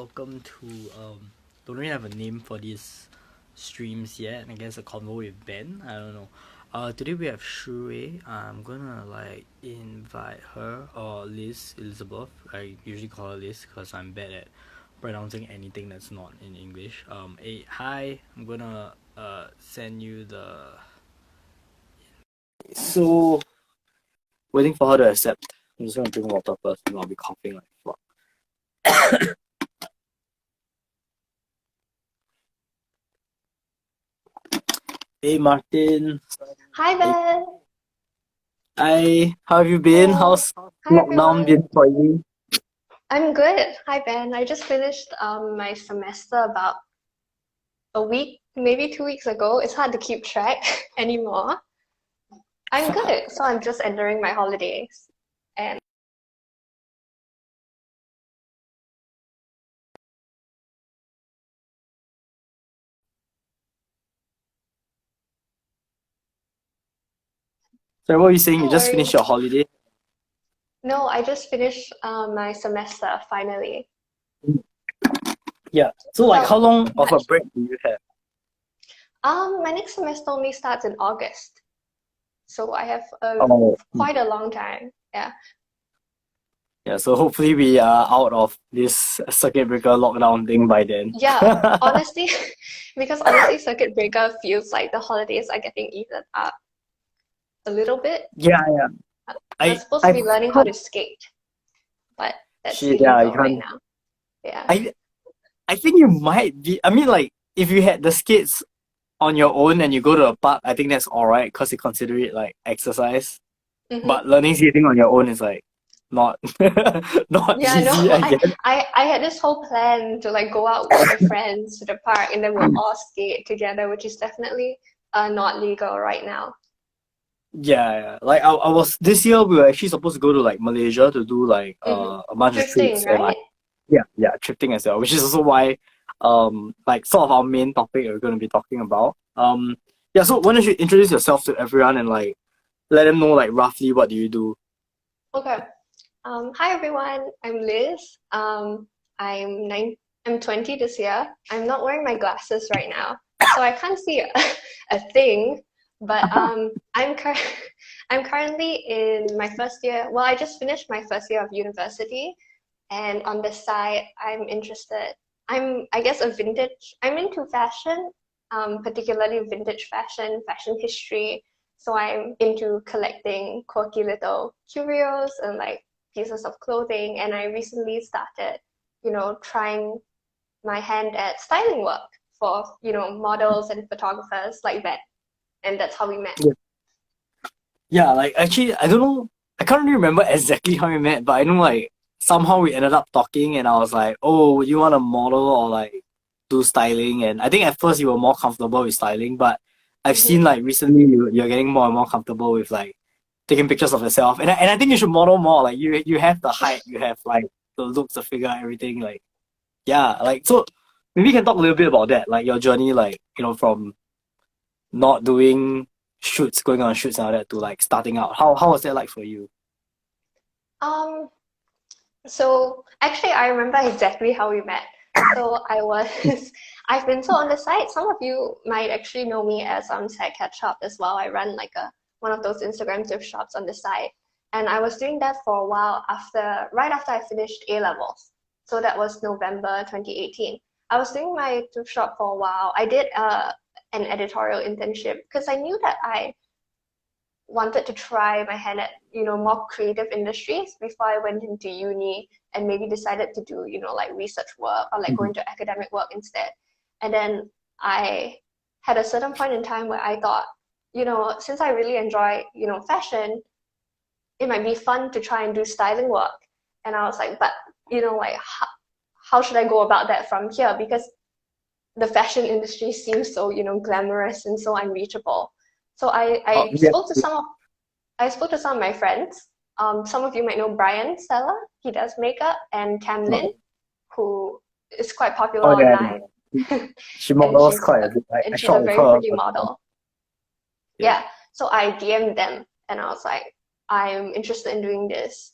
welcome to don't really have a name for these streams yet. I guess a convo with Ben. I don't know. Today we have Shirui. I'm gonna invite her or Elizabeth. I usually call her Liz because I'm bad at pronouncing anything that's not in English. Hey, hi. I'm gonna send you the. So waiting for her to accept. I'm just gonna drink water first, and I'll be coughing like fuck. Hey Martin. Hi, Ben. Hi, how have you been? Hello. How's Hi, lockdown everyone. been for you? I'm good. Hi, Ben. I just finished my semester about a week, maybe 2 weeks ago. It's hard to keep track anymore. I'm Fuck. good. So I'm just entering my holidays. And So what were you saying? You no just finished your worries. holiday? No, I just finished my semester finally. Yeah. So how Felt long of a much. break do you have? My next semester only starts in August. So I have Oh. quite a long time. Yeah. Yeah, so hopefully we are out of this circuit breaker lockdown thing by then. Yeah, honestly, because honestly, circuit breaker feels like the holidays are getting eaten up a little bit. Yeah, yeah. We're I supposed to be I've learning how heard to skate, but that's shit, yeah, you illegal right can't now. Yeah. I I think you might be if you had the skates on your own and you go to a park, I think that's alright because they consider it like exercise. Mm-hmm. But learning skating on your own is like not not Yeah, no, easy, I guess. I had this whole plan to like go out with my friends to the park and then we'll all skate together, which is definitely not legal right now. Yeah, yeah. I was this year we were actually supposed to go to like Malaysia to do like Mm-hmm. a bunch of Thrifting, trips and right? yeah, thrifting as well, which is also why like sort of our main topic we're gonna be talking about. Yeah, so why don't you introduce yourself to everyone and like let them know like roughly what do you do? Okay. Hi everyone, I'm Liz. I'm nine, I'm 20 this year. I'm not wearing my glasses right now, so I can't see a thing. But I'm currently in my first year. Well, I just finished my first year of university, and on the side, I'm interested. I guess, a vintage. I'm into fashion, particularly vintage fashion, fashion history. So I'm into collecting quirky little curios and like pieces of clothing. And I recently started, trying my hand at styling work for, models and photographers like that. And that's how we met. Yeah, yeah, like actually I don't know, I can't really remember exactly how we met, but I know like somehow we ended up talking and I was like, oh, you want to model or like do styling? And I think at first you were more comfortable with styling, but I've Mm-hmm. seen like recently you're getting more and more comfortable with like taking pictures of yourself. And I think you should model more. Like you have the height, you have like the looks, the figure, everything. Like yeah, like so maybe you can talk a little bit about that, like your journey, like from not doing shoots, going on shoots and all that to like starting out. How was that like for you? Um, So actually, I remember exactly how we met. So I've been so on the site. Some of you might actually know me as Sad Shop as well. I run like one of those Instagram thrift shops on the side, and I was doing that for a while right after I finished A levels. So that was November 2018. I was doing my thrift shop for a while. I did an editorial internship because I knew that I wanted to try my hand at more creative industries before I went into uni and maybe decided to do like research work or like go Mhm. into academic work instead. And then I had a certain point in time where I thought, since I really enjoy fashion, it might be fun to try and do styling work. And I was like, but like how should I go about that from here? Because the fashion industry seems so glamorous and so unreachable. So I, Oh I yeah, spoke to some of I spoke to some of my friends. Some of you might know Brian Stella. He does makeup, and Tamlin, oh, who is quite popular oh yeah, online, yeah. She and models quite a bit. I she's a shot with very her. pretty model. Yeah. Yeah. So I DM'd them, and I was like, I'm interested in doing this.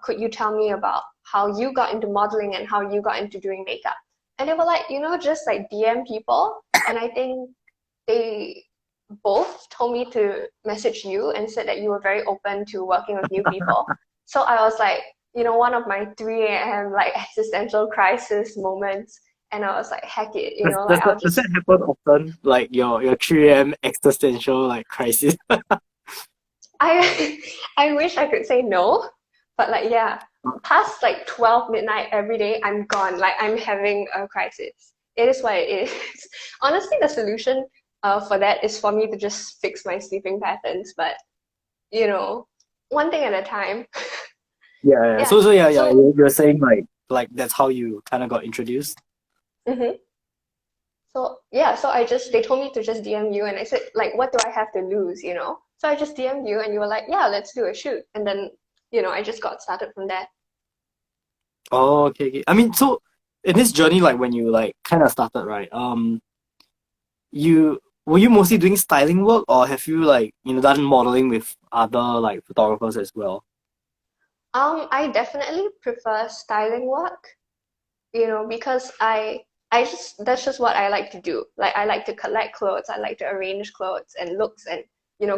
could you tell me about how you got into modeling and how you got into doing makeup? And they were like, just like DM people. And I think they both told me to message you and said that you were very open to working with new people. So I was like, one of my 3 a.m. like existential crisis moments. And I was like, heck it, like I'll Does just that happen often? Like your 3 a.m. existential like crisis? I I wish I could say no, but like yeah, past like 12 midnight every day, I'm gone. Like I'm having a crisis. It is what it is. Honestly, the solution for that is for me to just fix my sleeping patterns, but you know, one thing at a time. Yeah, yeah. Yeah. So yeah, yeah. So You're saying like that's how you kind of got introduced. mhm. So yeah, so they told me to just DM you and I said like what do I have to lose? So I just DM you and you were like, yeah, let's do a shoot. And then, I just got started from there. Oh, okay, okay. I mean, so in this journey, like when you like kind of started, right? You were you mostly doing styling work, or have you like done modeling with other like photographers as well? I definitely prefer styling work, because I just that's just what I like to do. Like I like to collect clothes, I like to arrange clothes and looks and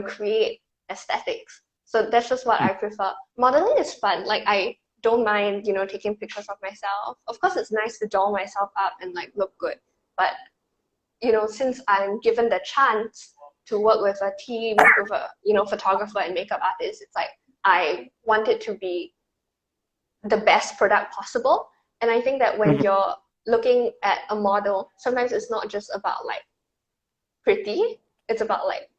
create aesthetics. So that's just what I prefer. Modeling is fun. Like I don't mind, taking pictures of myself. Of course, it's nice to doll myself up and like look good. But since I'm given the chance to work with a team, with a photographer and makeup artist, it's like I want it to be the best product possible. And I think that when Mhm. you're looking at a model, sometimes it's not just about like pretty, it's about like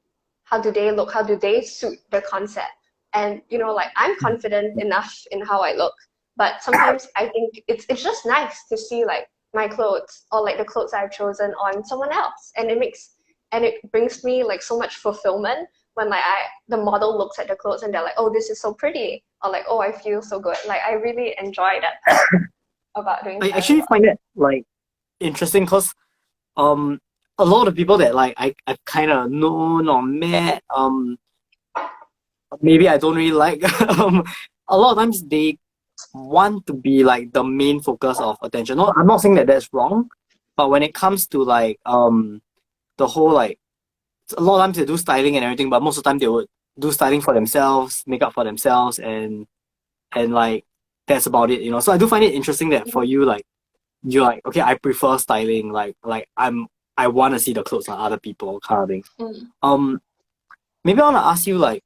how do they look, how do they suit the concept. And like I'm confident enough in how I look, but sometimes I think it's just nice to see like my clothes or like the clothes I've chosen on someone else. And it brings me like so much fulfillment when like the model looks at the clothes and they're like, oh, this is so pretty, or like, oh, I feel so good. Like I really enjoy that part about doing I styling actually work. find that like interesting because um a lot of people that like I kind of known or met maybe I don't really like a lot of times they want to be like the main focus of attention. No, I'm not saying that that's wrong, but when it comes to like the whole like a lot of times they do styling and everything, but most of the time they would do styling for themselves, makeup for themselves, and like that's about it. So I do find it interesting that for Mhm. you like you're like okay, I prefer styling, like I want to see the clothes on other people kind of thing. Mm. Um, maybe I want to ask you like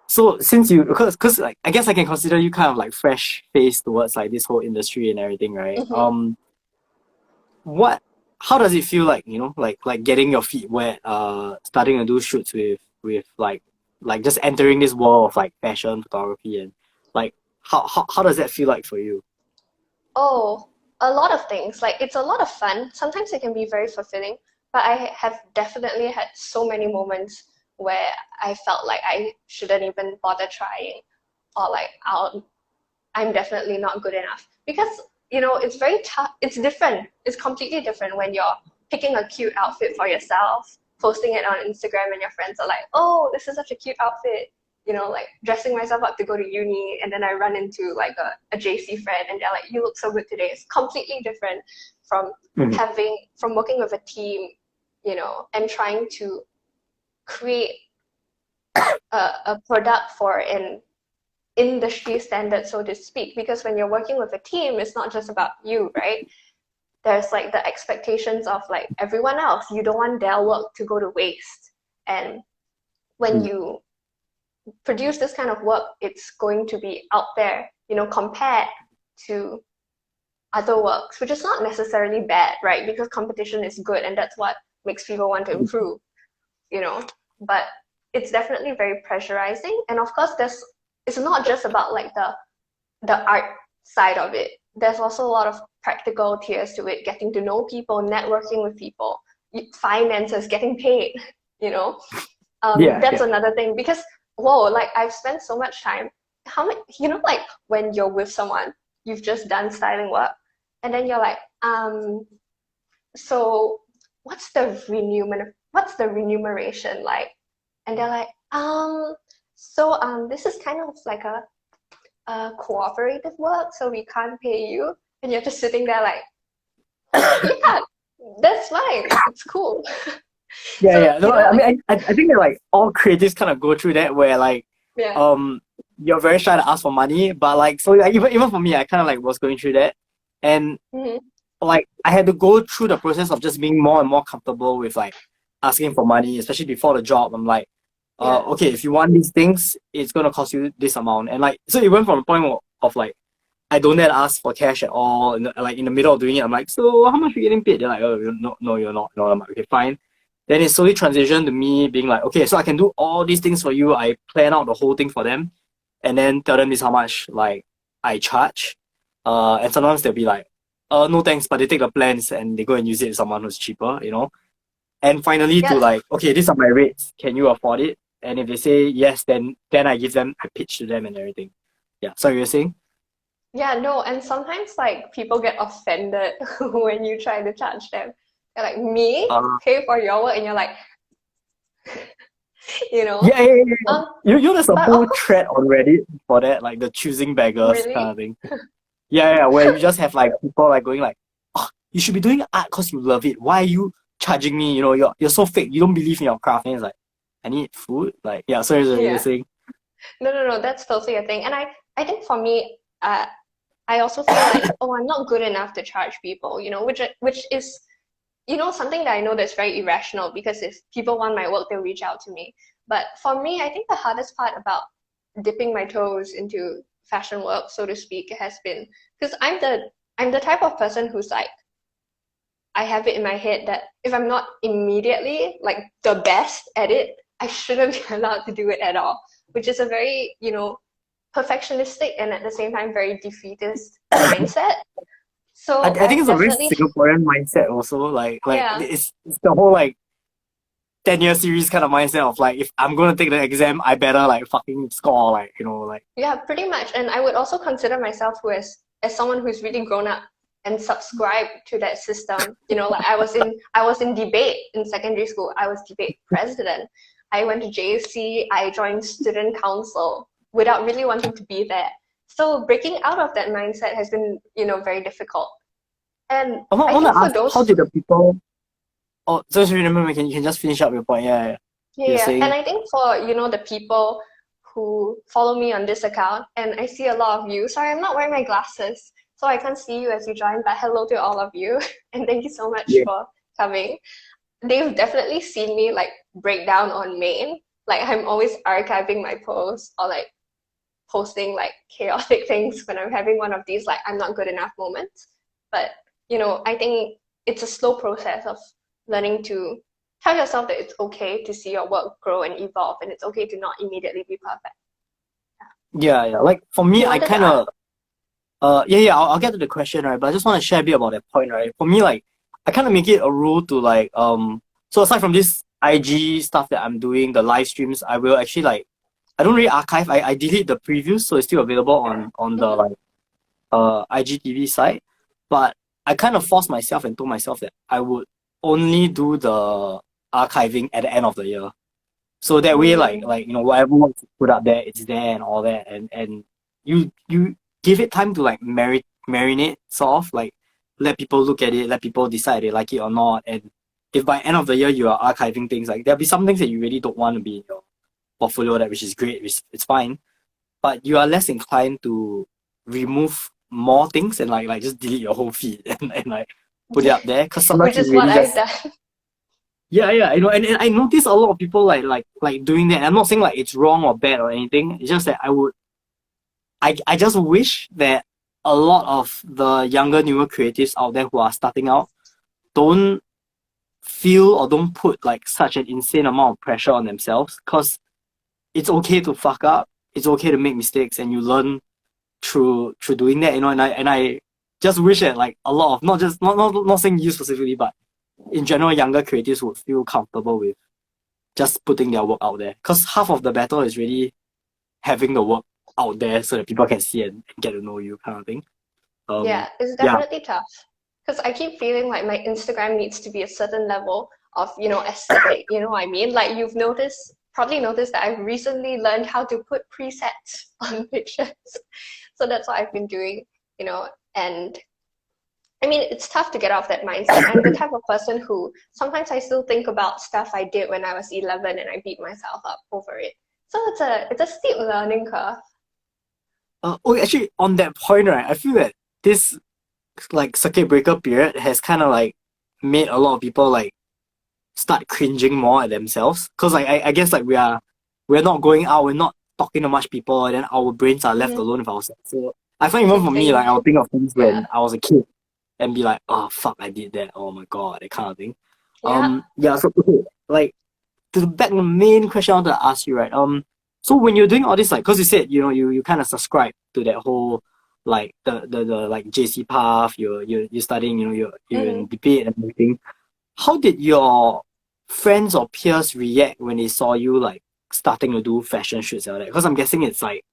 so since you because like I guess I can consider you kind of like fresh face towards like this whole industry and everything, right? Mhm. What how does it feel like like getting your feet wet starting to do shoots with like just entering this world of like fashion photography and like how does that feel like for you? Oh, a lot of things. Like it's a lot of fun. Sometimes it can be very fulfilling, but I have definitely had so many moments where I felt like I shouldn't even bother trying, or like I'm definitely not good enough because it's very tough. It's different. It's completely different when you're picking a cute outfit for yourself, posting it on Instagram, and your friends are like, "Oh, this is such a cute outfit." Like dressing myself up to go to uni, and then I run into like a JC friend, and they're like, "You look so good today." It's completely different from Mhm. from working with a team, and trying to create a product for an industry standard, so to speak. Because when you're working with a team, it's not just about you, right? There's like the expectations of like everyone else. You don't want their work to go to waste. And when Mhm. you produce this kind of work, it's going to be out there, compared to other works, which is not necessarily bad, right? Because competition is good and that's what makes people want to improve, you know. But it's definitely very pressurizing. And of course, it's not just about like the art side of it. There's also a lot of practical tiers to it, getting to know people, networking with people, finances, getting paid, you know. Yeah, That's yeah. another thing because, whoa, like I've spent so much time. How much, like when you're with someone, you've just done styling work, and then you're like, so what's the remuneration like? And they're like, so this is kind of like a cooperative work, so we can't pay you, and you're just sitting there like, yeah, that's fine, it's cool. Yeah, So yeah. No, I like, mean, I think that like all creatives kind of go through that where like yeah, um you're very shy to ask for money, but like so like even for me, I kind of like was going through that, and hmm, like I had to go through the process of just being more and more comfortable with like asking for money, especially before the job. I'm like, yeah, okay, if you want these things, it's gonna cost you this amount, and like so it went from a point of like I don't dare to ask for cash at all. Like in the middle of doing it, I'm like, so how much are you getting paid? They're like, oh, no, no, you're not. No, I'm like, okay, fine. Then it slowly transitioned to me being like, okay, so I can do all these things for you. I plan out the whole thing for them, and then tell them this how much like I charge. And sometimes they'll be like, no thanks, but they take the plans and they go and use it with someone who's cheaper, you know. And finally to yeah, like, okay, these are my rates. Can you afford it? And if they say yes, then I pitch to them and everything. Yeah. So you were saying? yeah, no, and sometimes like people get offended when you try to charge them. They're like, me Uh, pay for your work, and you're like, you know. Yeah, yeah, yeah, yeah. Um, You know, there's a but of whole course, thread on Reddit for that, like the choosing beggars kind really, of thing. Yeah, yeah, where you just have like people like going like, oh, you should be doing art because you love it. Why are you charging me? You know, you're so fake. You don't believe in your craft. And it's like, I need food. Like, yeah, sorry, you're yeah. saying. No, no, no, that's totally a thing. And I think for me, I also feel like, oh, I'm not good enough to charge people, which is, something that I know that's very irrational because if people want my work, they'll reach out to me. But for me, I think the hardest part about dipping my toes into fashion work, so to speak, has been because I'm the type of person who's like, I have it in my head that if I'm not immediately like the best at it, I shouldn't be allowed to do it at all, which is a very, perfectionistic and at the same time very defeatist mindset. So I think I've it's a very definitely, Singaporean mindset also. Like yeah, it's the whole like 10-year series kind of mindset of like if I'm gonna take the exam, I better like fucking score like like yeah, pretty much. And I would also consider myself who as someone who's really grown up and subscribed to that system. Like I was in debate in secondary school. I was debate president. I went to JC. I joined student council without really wanting to be there. So breaking out of that mindset has been, very difficult. And I I want think to for ask how those, did the people oh just remember you can just finish up your point. Yeah, yeah. yeah, You're yeah. And saying I think for, the people who follow me on this account, and I see a lot of you. Sorry, I'm not wearing my glasses, so I can't see you as you join, but hello to all of you. And thank you so much yeah. for coming. They've definitely seen me like break down on main. Like I'm always archiving my posts or like posting like chaotic things when I'm having one of these like I'm not good enough moments. But I think it's a slow process of learning to tell yourself that it's okay to see your work grow and evolve, and it's okay to not immediately be perfect. Yeah, yeah. Like for me, You I wanted to kind ask? of yeah. I'll get to the question, right? But I just want to share a bit about that point, right? For me, like I kind of make it a rule to like so aside from this IG stuff that I'm doing, the live streams, I will actually like I don't really archive. I delete the previews, so it's still available on the Mm-hmm. like IGTV site. But I kind of forced myself and told myself that I would only do the archiving at the end of the year. So that way, Mm, whatever wants to put up there, it's there and all that, and you give it time to like marinate, sort of like let people look at it, let people decide they like it or not, and if by end of the year you are archiving things, like there'll be some things that you really don't want to be in your portfolio, that which is great, which it's fine, but you are less inclined to remove more things and like just delete your whole feed and like put it up there because sometimes which you is what really I've just done. yeah, yeah, and I notice a lot of people like doing that. I'm not saying like it's wrong or bad or anything. It's just that I just wish that a lot of the younger, newer creatives out there who are starting out don't feel or don't put like such an insane amount of pressure on themselves. Cause it's okay to fuck up. It's okay to make mistakes, and you learn through doing that. And I just wish that like a lot of not saying you specifically, but in general, younger creatives would feel comfortable with just putting their work out there. Because half of the battle is really having the work out there so that people can see and get to know you, kind of thing. Yeah, it's Yeah, definitely tough because I keep feeling like my Instagram needs to be a certain level of, aesthetic. You know what I mean? Like you've noticed probably noticed that I've recently learned how to put presets on pictures. So that's what I've been doing, and I mean, it's tough to get off that mindset. I'm the type of person who sometimes I still think about stuff I did when I was 11 and I beat myself up over it. So it's a steep learning curve. Actually, on that point, right, I feel that this like circuit breaker period has kind of like made a lot of people like start cringing more at themselves. Cause like I guess like we're not going out, we're not talking to much people, and then our brains are left alone with ourselves. So I find even To for me, think, like I'll think of things yeah, when I was a kid and be like, oh fuck, I did that. Oh my god, that kind of thing. yeah. Yeah. So okay, like to back the main question I wanted to ask you, right? So when you're doing all this, like, cause you said you kind of subscribe to that whole like the like JC path. You're studying, you're in Hmm. debate and everything. How did your friends or peers react when they saw you like starting to do fashion shoots and all that? Because I'm guessing it's like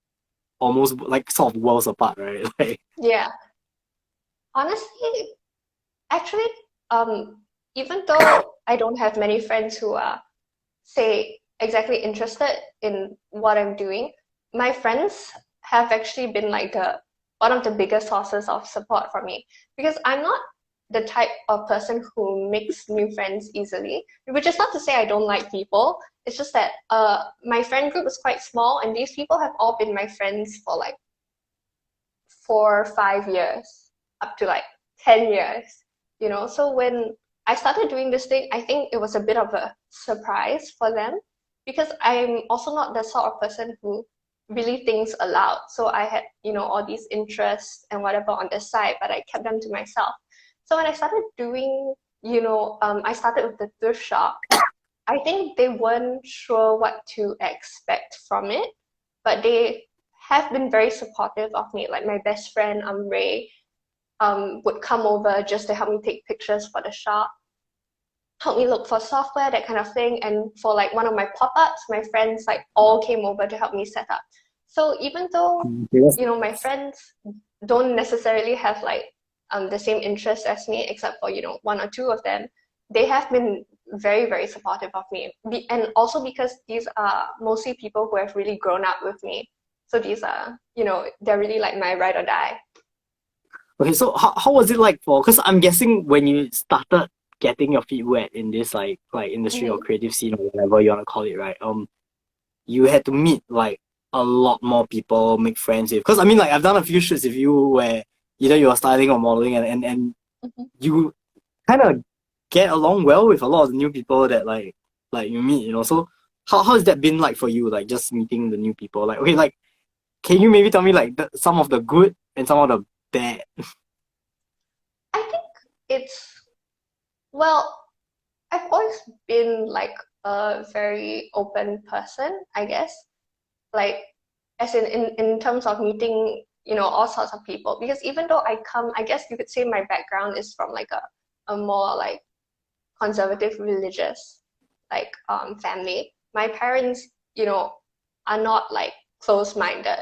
almost like sort of worlds apart, right? Like, Yeah. Honestly, actually, even though I don't have many friends who are, say, exactly interested in what I'm doing, my friends have actually been like the one of the biggest sources of support for me because I'm not the type of person who makes new friends easily, which is not to say I don't like people. It's just that my friend group is quite small and these people have all been my friends for like 4 or 5 years, up to like 10 years. So when I started doing this thing, I think it was a bit of a surprise for them because I'm also not the sort of person who really thinks aloud. So I had, all these interests and whatever on the side, but I kept them to myself. So when I started doing, I started with the thrift shop. I think they weren't sure what to expect from it, but they have been very supportive of me. Like my best friend, Ray, would come over just to help me take pictures for the shop, help me look for software, that kind of thing. And for like one of my pop-ups, my friends like all came over to help me set up. So even though, yes. my friends don't necessarily have like the same interests as me, except for, one or two of them, they have been very, very supportive of me. And also because these are mostly people who have really grown up with me. So these are, they're really like my ride or die. Okay, so how was it like for? Because I'm guessing when you started getting your feet wet in this like industry or Mm-hmm. creative scene or whatever you want to call it, right? You had to meet like a lot more people, make friends with. Because I mean, like I've done a few shoots with you where either you are styling or modeling, and Mm-hmm. you kind of get along well with a lot of the new people that like you meet. So how has that been like for you? Like just meeting the new people. Like okay, like can you maybe tell me like some of the good and some of the bad? I think it's, well, I've always been like a very open person, I guess. Like, as in terms of meeting, all sorts of people. Because even though I guess you could say my background is from like a more like conservative religious like family. My parents, are not like close-minded.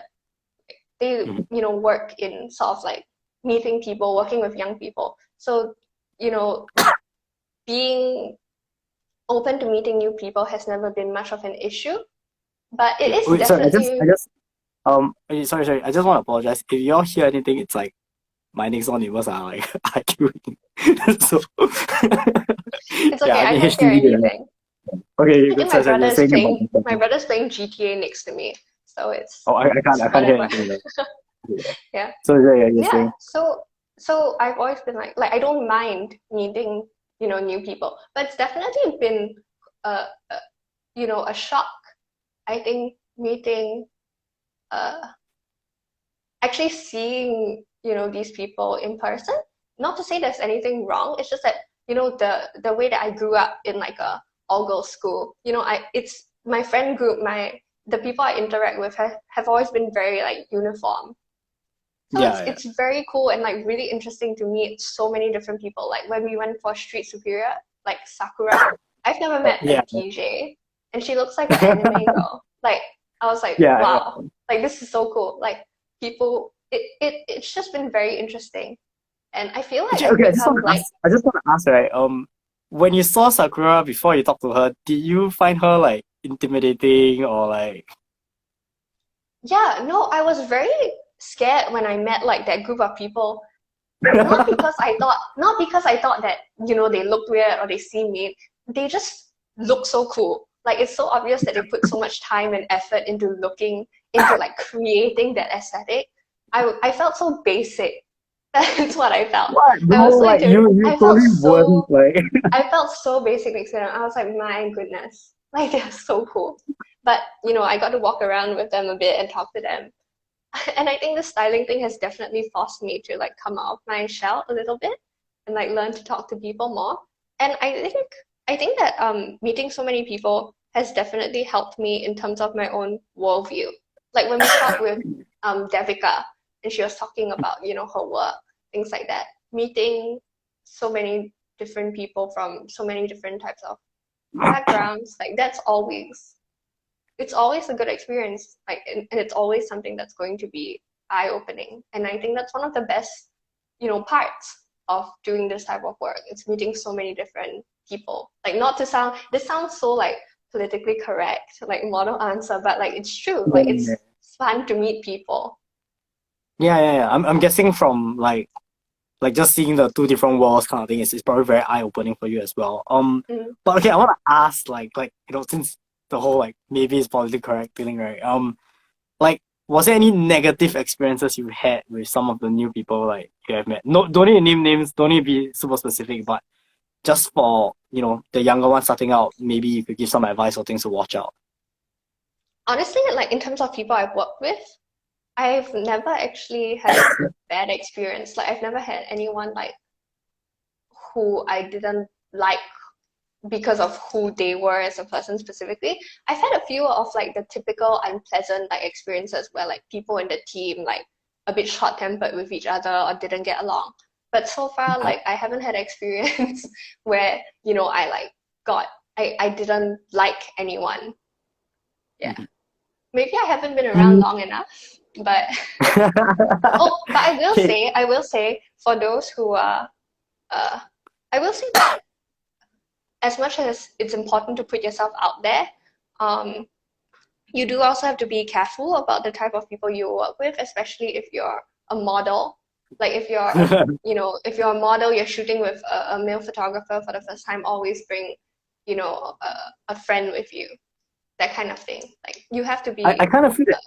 They, Mhm. work in sort of like meeting people, working with young people. So, you know, being open to meeting new people has never been much of an issue, but it Yeah. is Wait, sorry, I definitely. just sorry. I just want to apologize. If you all hear anything, it's like my next door neighbors are like arguing. So It's yeah, okay, I I think can't hear HDB. anything. Okay, I good. think my Sorry, brother you're is saying about playing. My the. brother's playing GTA next to me, so it's Oh, it's I can't hear whatever. anything though. Yeah. Yeah, So yeah, you're yeah. saying. So I've always been like I don't mind meeting new people, but it's definitely been a, a a shock. I think meeting uh actually seeing these people in person. Not to say there's anything wrong. It's just that the way that I grew up in like a all girls school. It's my friend group. The people I interact with have always been very like uniform. So it's Yeah, yeah, it's very cool and like really interesting to meet so many different people. Like when we went for Street Superior, like Sakura, I've never met a yeah, DJ, and she looks like an anime girl. Like I was like, yeah, wow, yeah. like this is so cool. Like people, it's just been very interesting, and I feel like Actually, I've okay, become like, I just want to ask, right? When you saw Sakura before you talked to her, did you find her like intimidating or like? Yeah, no, I was very scared when I met like that group of people. Not because I thought that, they looked weird or they seemed mean. They just look so cool. Like it's so obvious that they put so much time and effort into looking into like creating that aesthetic. I felt so basic. That's what I felt. What? I No, was so like you I felt totally weren't so like. I felt so basic next to them. I was like, my goodness, like they're so cool. But I got to walk around with them a bit and talk to them. And I think the styling thing has definitely forced me to like come out of my shell a little bit and like learn to talk to people more. And I think that meeting so many people has definitely helped me in terms of my own worldview. Like when we talked with Devika and she was talking about, her work, things like that. Meeting so many different people from so many different types of backgrounds, like it's always a good experience, like, and it's always something that's going to be eye-opening. And I think that's one of the best, parts of doing this type of work. It's meeting so many different people. Like, not to sound, this sounds so like politically correct, like model answer, but like it's true. Like Yeah, it's fun to meet people. yeah. I'm guessing from like just seeing the two different worlds kind of thing is probably very eye-opening for you as well. Mm. But okay, I want to ask like since the whole like maybe it's politically correct feeling, right? Like was there any negative experiences you had with some of the new people like you have met? No, don't need to name names, don't need to be super specific, but just for the younger ones starting out, maybe you could give some advice or things to watch out. Honestly, like in terms of people I've worked with, I've never actually had a bad experience. Like I've never had anyone like who I didn't like because of who they were as a person specifically. I've had a few of like the typical unpleasant like experiences where like people in the team like a bit short-tempered with each other or didn't get along. But so far, like I haven't had experience where, I like got I didn't like anyone. Yeah. Maybe I haven't been around Mm. long enough, but but I will Okay. say, for those who are uh I will say that as much as it's important to put yourself out there, um, you do also have to be careful about the type of people you work with, especially if you're a model. Like if you're a model, you're shooting with a male photographer for the first time, always bring, a friend with you, that kind of thing. Like you have to I be kind of feel that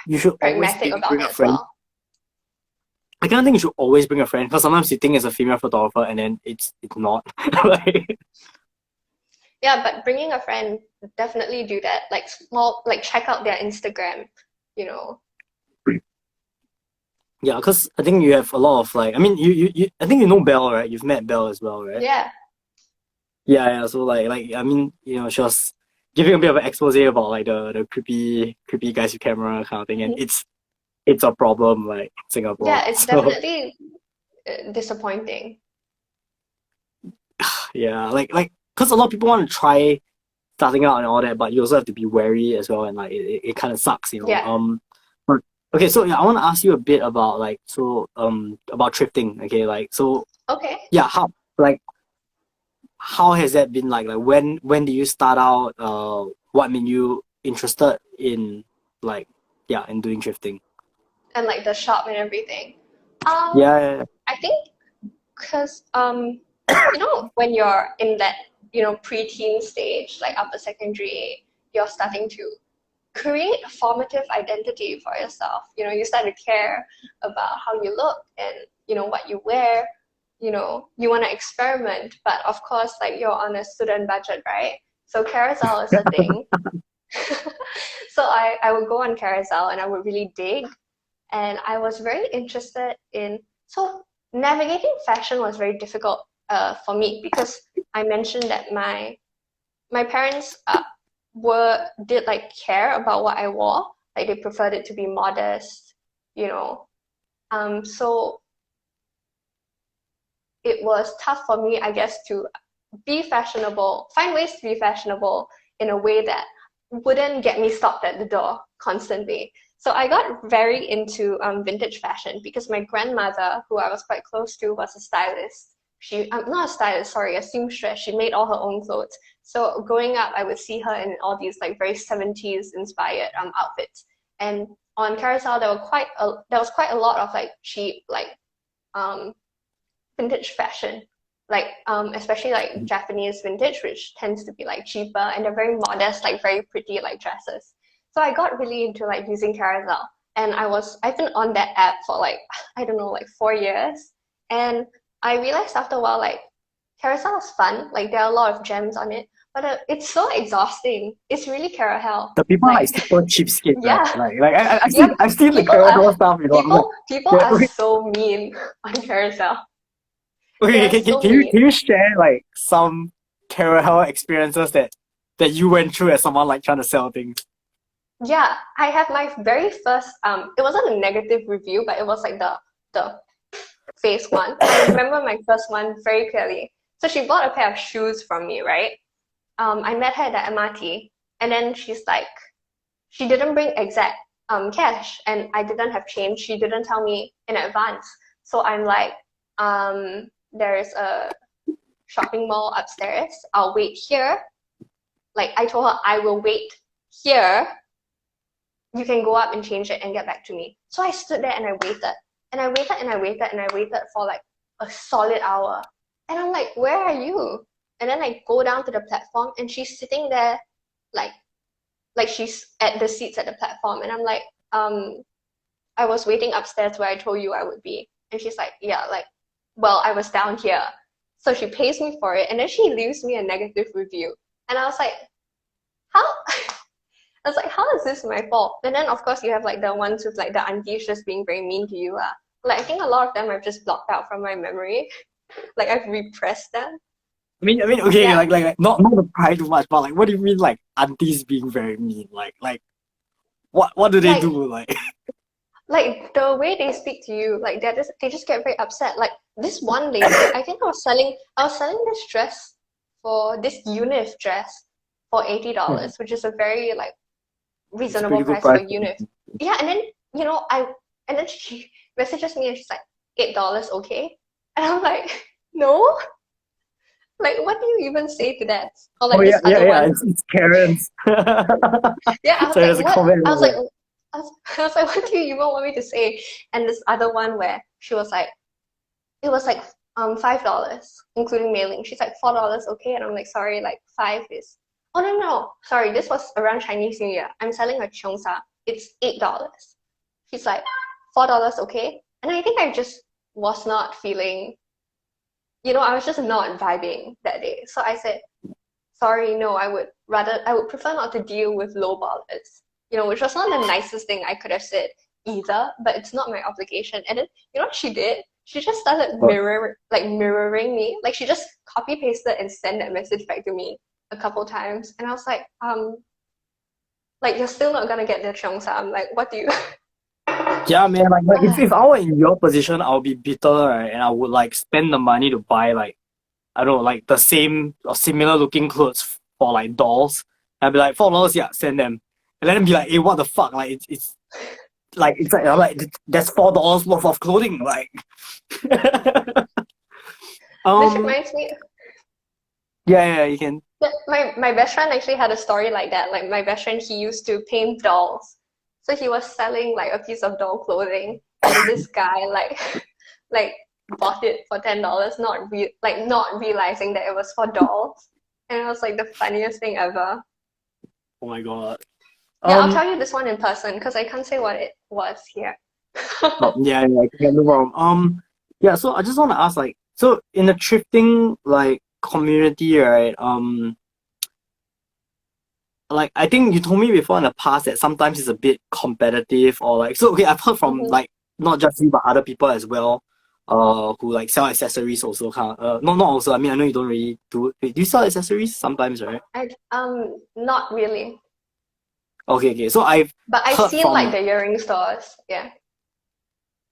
you should always pragmatic about bring it a as friend. well. I kind of think you should always bring a friend because sometimes you think it's a female photographer and then it's not. Like, Yeah, but bringing a friend, definitely do that. Like like check out their Instagram, you know. yeah, because I think you have a lot of like I mean you I think you know Belle, right? You've met Belle as well, right? Yeah. Yeah. So like I mean she was giving a bit of an expose about like the creepy guys with camera kind of thing, and it's a problem like in Singapore. Yeah, it's So definitely disappointing. yeah, like because a lot of people want to try starting out and all that, but you also have to be wary as well, and like it kind of sucks. Yeah. But, okay, so yeah, I want to ask you a bit about about thrifting. Okay, like so Okay. yeah, how has that been like? Like when did you start out? What made you interested in like in doing thrifting? And like the shop and everything. Yeah, yeah, yeah. I think because when you're in that preteen stage, like upper secondary, you're starting to create a formative identity for yourself. You start to care about how you look and what you wear. You want to experiment, but of course, like you're on a student budget, right? So carousel is a thing. So I would go on carousel and I would really dig, and I was very interested in. So navigating fashion was very difficult for me because I mentioned that my parents did like care about what I wore. Like they preferred it to be modest, you know. So it was tough for me, I guess, to be fashionable, find ways to be fashionable in a way that wouldn't get me stopped at the door constantly. So I got very into vintage fashion because my grandmother, who I was quite close to, was a stylist. Not a stylist, sorry, a seamstress. She made all her own clothes. So growing up, I would see her in all these like very 70s inspired outfits. And on Carousel, there was quite a lot of like cheap like um vintage fashion, like especially like Japanese vintage, which tends to be like cheaper and they're very modest, like very pretty like dresses. So I got really into like using Carousel, and I've been on that app for like I don't know like 4 years, and I realized after a while like Carousel is fun, like there are a lot of gems on it, but it's so exhausting. It's really Carousel, The people are like like super cheapskate, right? yeah, I've yeah. seen the People are Carousel stuff, you know. I'm like, people yeah, are okay, so mean on Carousel. okay, They're so can mean. you share like some Carousel experiences that you went through as someone like trying to sell things? Yeah, I have my very first it wasn't a negative review, but it was like the phase one. I remember my first one very clearly. So she bought a pair of shoes from me, right? I met her at the MRT, and then she's like, she didn't bring exact cash, and I didn't have change. She didn't tell me in advance. So I'm like, there's a shopping mall upstairs. I'll wait here. Like I told her I will wait here. You can go up and change it and get back to me. So I stood there and I waited. And I waited and I waited and I waited for like a solid hour. And I'm like, where are you? And then I go down to the platform and she's sitting there like she's at the seats at the platform. And I'm like, I was waiting upstairs where I told you I would be. And she's like, yeah, like, well, I was down here. So she pays me for it and then she leaves me a negative review. And I was like, how? I was like, how is this my fault? And then of course you have like the ones with like the aunties just being very mean to you. Like I think a lot of them I've just blocked out from my memory. Like I've repressed them. Okay, Yeah. not to pry too much, but like, what do you mean, like aunties being very mean? What do they Like do? Like, the way they speak to you, like they just get very upset. Like this one lady, I think I was selling this dress for this UNIF dress for $80, which is a very like it's a reasonable pretty good price for price. UNIF. Yeah, and then you know and then she messages me and she's like $8, okay? And I'm like, no. Like, what do you even say to that? Or Oh like yeah, this other one. it's Karen's. Yeah, I was So like, there's a what? comment I about was like, that. I was like, what do you even want me to say? And this other one where she was like, it was like $5, including mailing. She's like $4, okay? And I'm like, sorry, like five is. Oh no, sorry, this was around Chinese New Year. I'm selling a cheongsa. It's $8. She's like, $4, okay? And I think I just was not feeling, I was just not vibing that day. So I said, sorry, no, I would prefer not to deal with low ballers, which was not the nicest thing I could have said either, but it's not my obligation. And then, you know what she did? She just started But mirroring me. Like she just copy pasted and sent that message back to me a couple times. And I was like, like you're still not gonna get the cheongsa. I'm like, what do you yeah, man, like if I were in your position, I'll be bitter, right? And I would like spend the money to buy like I don't know, like the same or similar looking clothes for like dolls. And I'd be like $4, yeah, send them. And let them be like, hey, what the fuck? Like it's like I'm like that's $4 worth of clothing. Like This um reminds me. yeah, you can. My best friend actually had a story like that. Like my best friend, he used to paint dolls. So he was selling like a piece of doll clothing, and this guy like like bought it for $10, not realizing that it was for dolls. And it was like the funniest thing ever. Oh my god. Yeah, I'll Um tell you this one in person because I can't say what it was here. yeah, no problem. Yeah, so I just want to ask like so in the thrifting like community, right? Like I think you told me before in the past that sometimes it's a bit competitive or like so okay I've heard from Hmm. like not just you but other people as well who like sell accessories also kind of not also I mean I know you don't really do you sell accessories sometimes, right? Not really, Okay, so I've but I've heard seen like from the earring stores. Yeah.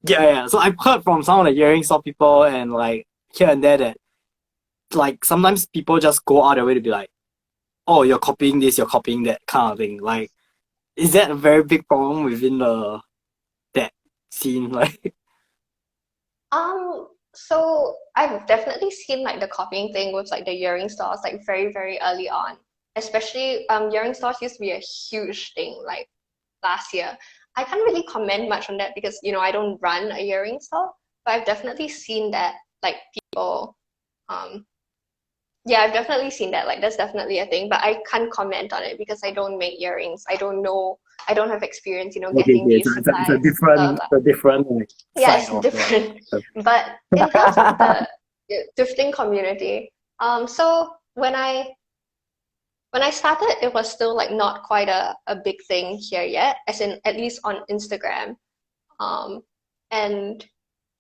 yeah so I've heard from some of the earring store people and like here and there that like sometimes people just go out their way to be like oh you're copying this you're copying that kind of thing like is that a very big problem within the that scene like Um, So I've definitely seen like the copying thing with like the earring stores like very, very early on. Especially earring stores used to be a huge thing like last year. I can't really comment much on that because I don't run a earring store, but I've definitely seen that like people um yeah, I've definitely seen that. Like that's definitely a thing, but I can't comment on it because I don't make earrings. I don't know, I don't have experience, Okay, getting okay. these It's a supplies, blah, different, blah. like, Yeah, side it's of different. the. But in terms of the thrifting community, so when I started, it was still like not quite a big thing here yet, as in at least on Instagram. Um, and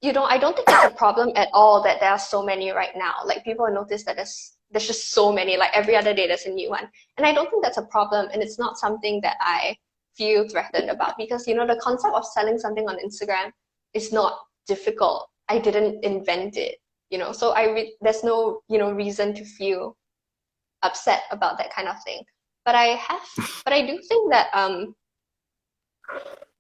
I don't think it's a problem at all that there are so many right now. Like people notice that there's just so many. Like every other day there's a new one, and I don't think that's a problem. And it's not something that I feel threatened about because the concept of selling something on Instagram is not difficult. I didn't invent it, So there's no reason to feel upset about that kind of thing. But I do think that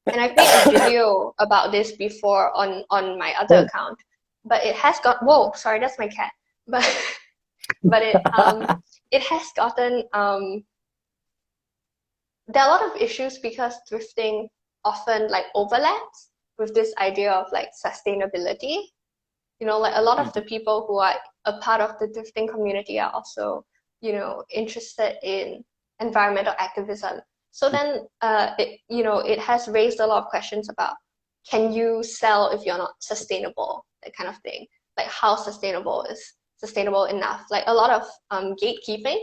and I've made a video about this before on my other Oh. account, but it has got whoa, sorry, that's my cat. But but it has gotten there are a lot of issues because thrifting often like overlaps with this idea of like sustainability. Like a lot of the people who are a part of the thrifting community are also, interested in environmental activism. So then, it has raised a lot of questions about can you sell if you're not sustainable, that kind of thing. Like how sustainable is sustainable enough? Like a lot of gatekeeping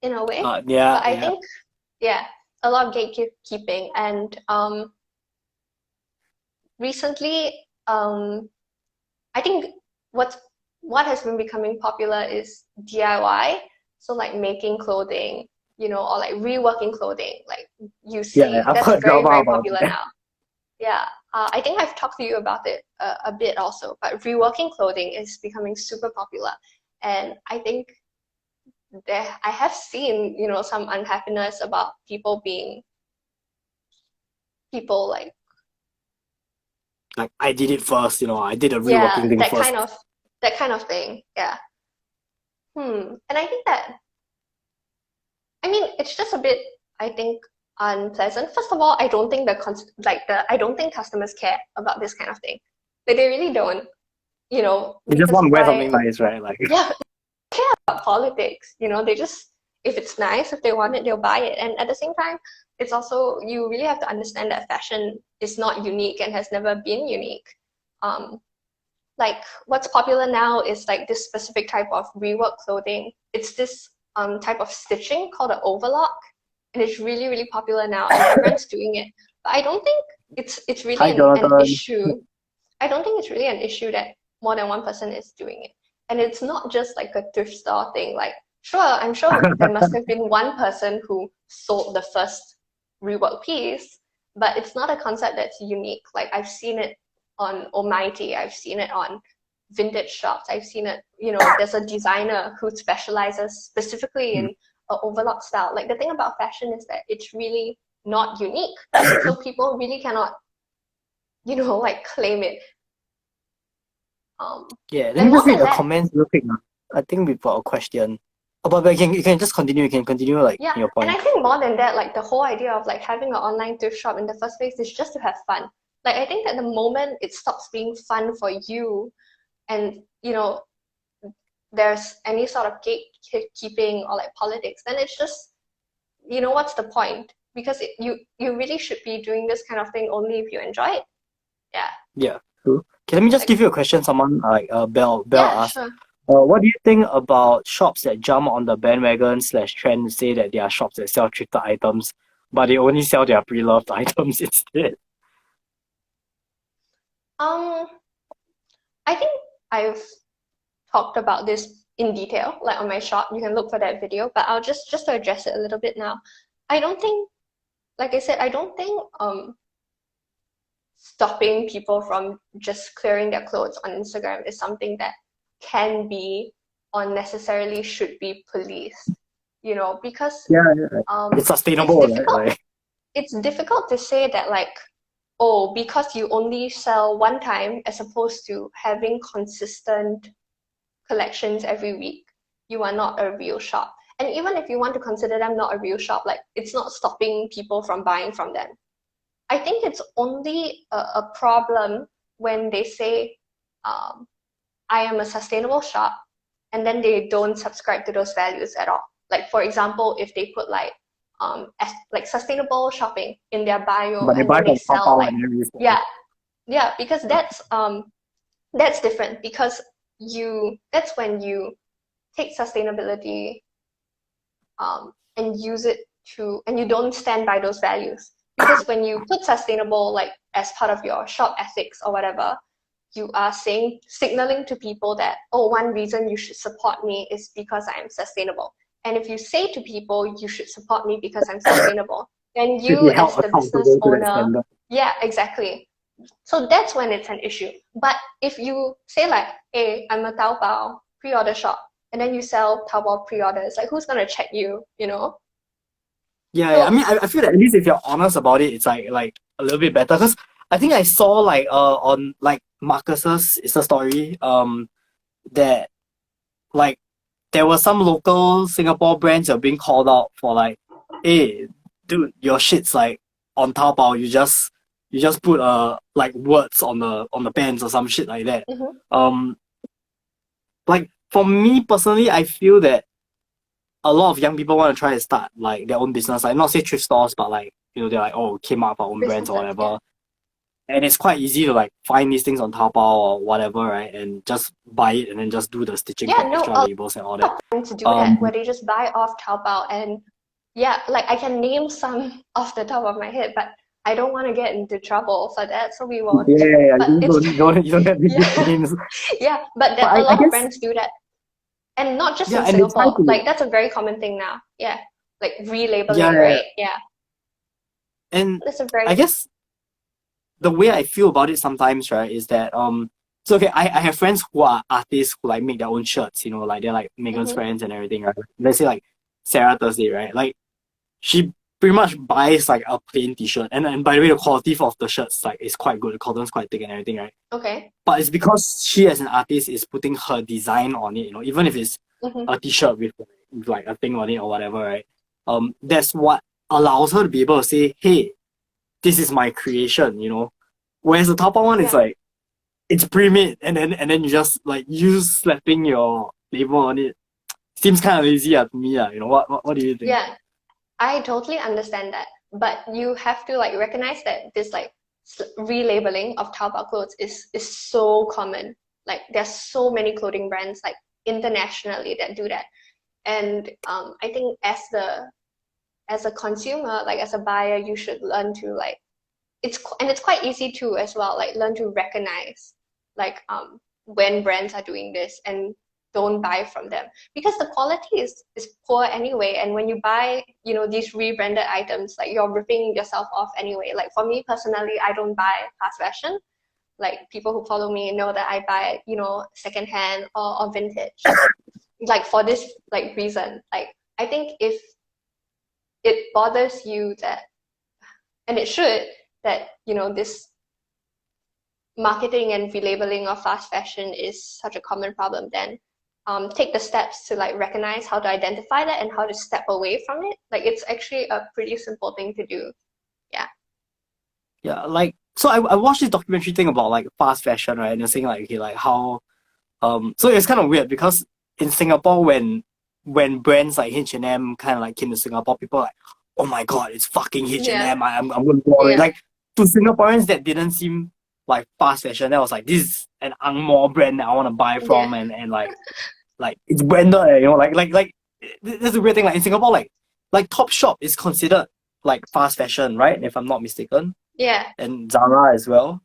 in a way. Yeah, But I yeah. think, yeah, a lot of gatekeeping. And recently, I think what's what has been becoming popular is DIY. So like making clothing, or like reworking clothing. Like you Yeah, see, I've that's heard very, drama very about popular that. now. Yeah, I think I've talked to you about it a bit also, but reworking clothing is becoming super popular. And I think I have seen, some unhappiness about people like, Like I did it first, I did a reworking yeah, thing first. that kind of thing. Yeah. And I think that I mean, it's just a bit, I think, unpleasant. First of all, I don't think I don't think customers care about this kind of thing. Like they really don't, You just because want to wear why? something nice, right? Like Yeah, care about politics. They just if it's nice, if they want it, they'll buy it. And at the same time, it's also you really have to understand that fashion is not unique and has never been unique. Um, like what's popular now is like this specific type of rework clothing. It's this type of stitching called an overlock, and it's really really popular now, and everyone's doing it. But I don't think it's really hi an Jonathan. issue. I don't think it's really an issue that more than one person is doing it, and it's not just like a thrift store thing. Like sure, I'm sure there must have been one person who sold the first rework piece, but it's not a concept that's unique. Like I've seen it on Almighty. I've seen it on vintage shops. I've seen it, there's a designer who specializes specifically in overlock style. Like the thing about fashion is that it's really not unique. So people really cannot, like claim it. Yeah, let And me more just read than the that, comments real quick. I think we've got a question. Oh, but you can just continue. You can continue like yeah, your and I point. think more than that, like the whole idea of like having an online thrift shop in the first place is just to have fun. Like I think that the moment it stops being fun for you and there's any sort of gatekeeping or like politics, then it's just what's the point? Because you really should be doing this kind of thing only if you enjoy it. Yeah, Yeah, true. Okay, let me just like give you a question. Someone like Bell yeah, asked, sure. what do you think about shops that jump on the bandwagon slash trend to say that they are shops that sell thrifted items, but they only sell their pre-loved items instead? Um, I think I've talked about this in detail, like on my shop. You can look for that video, but I'll just to address it a little bit now. I don't think, like I said, I don't think stopping people from just clearing their clothes on Instagram is something that can be or necessarily should be policed. Because Yeah, yeah. It's it's sustainable, right? difficult. Like It's difficult to say that like oh, because you only sell one time as opposed to having consistent collections every week, you are not a real shop. And even if you want to consider them not a real shop, like it's not stopping people from buying from them. I think it's only a problem when they say, I am a sustainable shop, and then they don't subscribe to those values at all. Like for example, if they put like sustainable shopping in their bio, But they and buy then they from sell Taobao like, and everything. yeah, because that's different, because that's when you take sustainability and use it and you don't stand by those values. Because when you put sustainable like as part of your shop ethics or whatever, you are signaling to people that, oh, one reason you should support me is because I am sustainable. And if you say to people you should support me because I'm sustainable, then Should you be held as the business accountable to that owner, standard. yeah, exactly. So that's when it's an issue. But if you say like, hey, I'm a Taobao pre-order shop, and then you sell Taobao pre-orders, like who's gonna check you, you know? Yeah, So I mean, I feel that at least if you're honest about it, it's like a little bit better. Because I think I saw like on like Marcus's Insta story that like there were some local Singapore brands that are being called out for like, hey, dude, your shit's like on Taobao. You just put like words on the pants or some shit like that. mhm. Like for me personally, I feel that a lot of young people want to try to start like their own business, like not say thrift stores, but like, you know, they're like, oh, came up our own brands or Businesses, yeah. whatever. And it's quite easy to like find these things on Taobao or whatever, right? And just buy it and then just do the stitching for Yeah, no, extra a labels and all that. lot of brands do that, where they just buy off Taobao. And yeah, like I can name some off the top of my head, but I don't want to get into trouble for that, so we won't. Yeah, But you it's you don't have to give yeah, names. yeah, but But a I lot of guess, brands do that. And not just yeah, in and they try Singapore. to, Like that's a very common thing now. Yeah. Like yeah, relabeling, yeah, right? Yeah. and That's a I very guess the way I feel about it sometimes, right, is that so okay, I have friends who are artists who like make their own shirts, you know, like they're like Megan's mm-hmm, friends and everything, right? Let's say like Sarah Thursday, right? Like she pretty much buys like a plain t-shirt, and by the way the quality of the shirts like is quite good, the cotton's quite thick and everything, right? okay. But it's because she as an artist is putting her design on it, you know, even if it's Mm-hmm. a t-shirt with like a thing on it or whatever, right? That's what allows her to be able to say, hey, this is my creation, you know. Whereas the Taobao one is Yeah. like it's pre-made and then you just like use slapping your label on it. Seems kind of lazy to me, you know. What do you think? Yeah. I totally understand that, but you have to like recognize that this like relabeling of Taobao clothes is so common. Like there's so many clothing brands like internationally that do that. And I think as a consumer, like as a buyer, you should learn to like it's quite easy too as well, like learn to recognize like when brands are doing this and don't buy from them, because the quality is poor anyway. And when you buy, you know, these rebranded items, like you're ripping yourself off anyway. Like for me personally, I don't buy fast fashion. Like people who follow me know that I buy, you know, secondhand or vintage, like for this like reason. Like I think if it bothers you that, and it should, that, you know, this marketing and relabeling of fast fashion is such a common problem, then take the steps to like recognize how to identify that and how to step away from it. Like it's actually a pretty simple thing to do. Yeah. Yeah, like so I watched this documentary thing about like fast fashion, right? And they're saying like, okay, like how so it's kind of weird because in Singapore when brands like H&M kind of like came to Singapore, people are like, oh my god, it's fucking Yeah. H&M. I'm gonna go it. Yeah. Like to Singaporeans that didn't seem like fast fashion. That was like, this is an Ang Moh brand that I want to buy from, Yeah. and like it's branded, you know, like that's a weird thing. Like in Singapore, like Topshop is considered like fast fashion, right? If I'm not mistaken, Yeah. and Zara as well.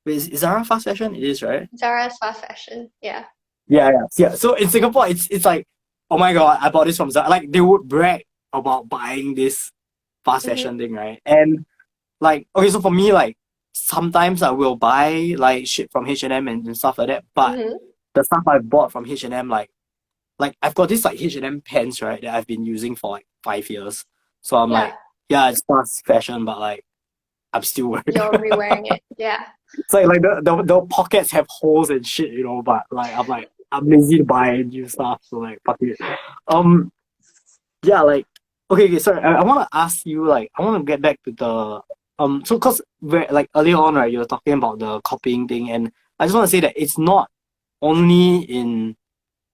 Wait, is Zara fast fashion? It is, right? Zara's fast fashion. Yeah. Yeah. So in Singapore, it's like, oh my god, I bought this from Zara. Like they would brag about buying this fast Mm-hmm. fashion thing, right? And like, okay, so for me, like sometimes I will buy like shit from H&M and stuff like that. But Mm-hmm. the stuff I bought from H&M, like I've got this like H&M pants, right, that I've been using for like 5 years. So I'm Yeah. like, yeah, it's fast fashion, but like I'm still wearing You're rewearing it. Yeah. It's like the pockets have holes and shit, you know, but I'm lazy to buy new stuff, so like fuck it. Yeah, like okay, sorry, I wanna ask you, like I wanna get back to the so cause like earlier on, right, you were talking about the copying thing, and I just wanna say that it's not only in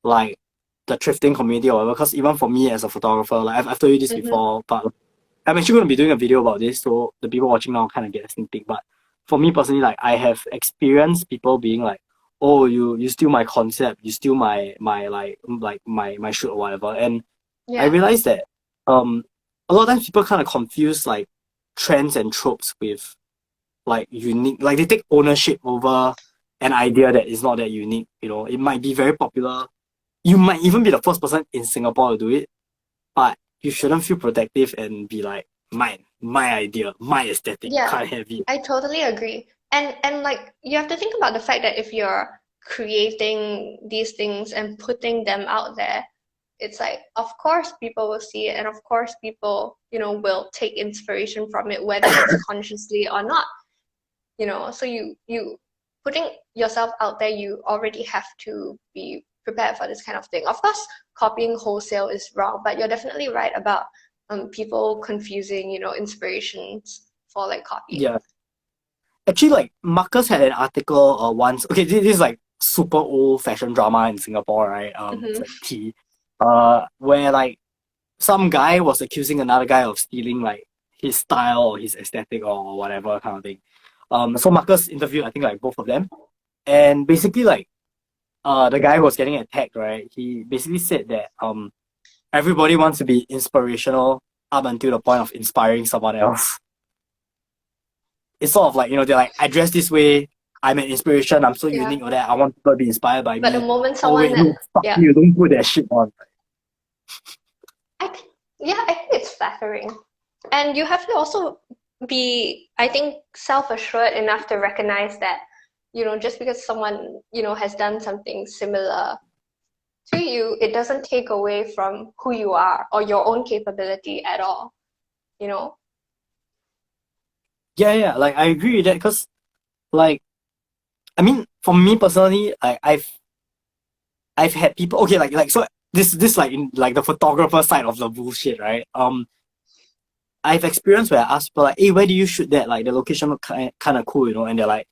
like the thrifting community or whatever, because even for me as a photographer, like I've told you this Mm-hmm. before, but I'm actually going to be doing a video about this, so the people watching now kind of get a sneak peek. But for me personally, like I have experienced people being like, "Oh, you steal my concept, you steal my shoot or whatever," and I Yeah. realized that a lot of times people kind of confuse like trends and tropes with like unique, like they take ownership over an idea that is not that unique. You know, it might be very popular. You might even be the first person in Singapore to do it, but you shouldn't feel protective and be like, mine, my idea, my aesthetic, Yeah. can't have it. I totally agree. And like you have to think about the fact that if you're creating these things and putting them out there, it's like of course people will see it and of course people, will take inspiration from it, whether it's consciously or not. So you putting yourself out there, you already have to be prepared for this kind of thing. Of course, copying wholesale is wrong, but you're definitely right about people confusing, inspirations for like copying. Yeah. Actually, like, Marcus had an article once. Okay, this is like super old fashion drama in Singapore, right? It's like Mm-hmm. T. Where like some guy was accusing another guy of stealing like his style or his aesthetic or whatever kind of thing. So Marcus interviewed, I think, like both of them, and basically like the guy who was getting attacked, right? He basically said that everybody wants to be inspirational up until the point of inspiring someone else. It's sort of like, they're like, I dress this way, I'm an inspiration, I'm so Yeah. unique or that, I want people to be inspired by But the me. moment Oh someone wait, no, fuck yeah, you, don't put that shit on. I think it's flattering. And you have to also be, I think, self-assured enough to recognize that, just because someone, has done something similar to you, it doesn't take away from who you are or your own capability at all, you know? Yeah, like I agree with that because like I mean for me personally, I've had people, okay, like so this like in like the photographer side of the bullshit, right? I've experienced where I ask people like, hey, where do you shoot that? Like the location look kind of cool, and they're like,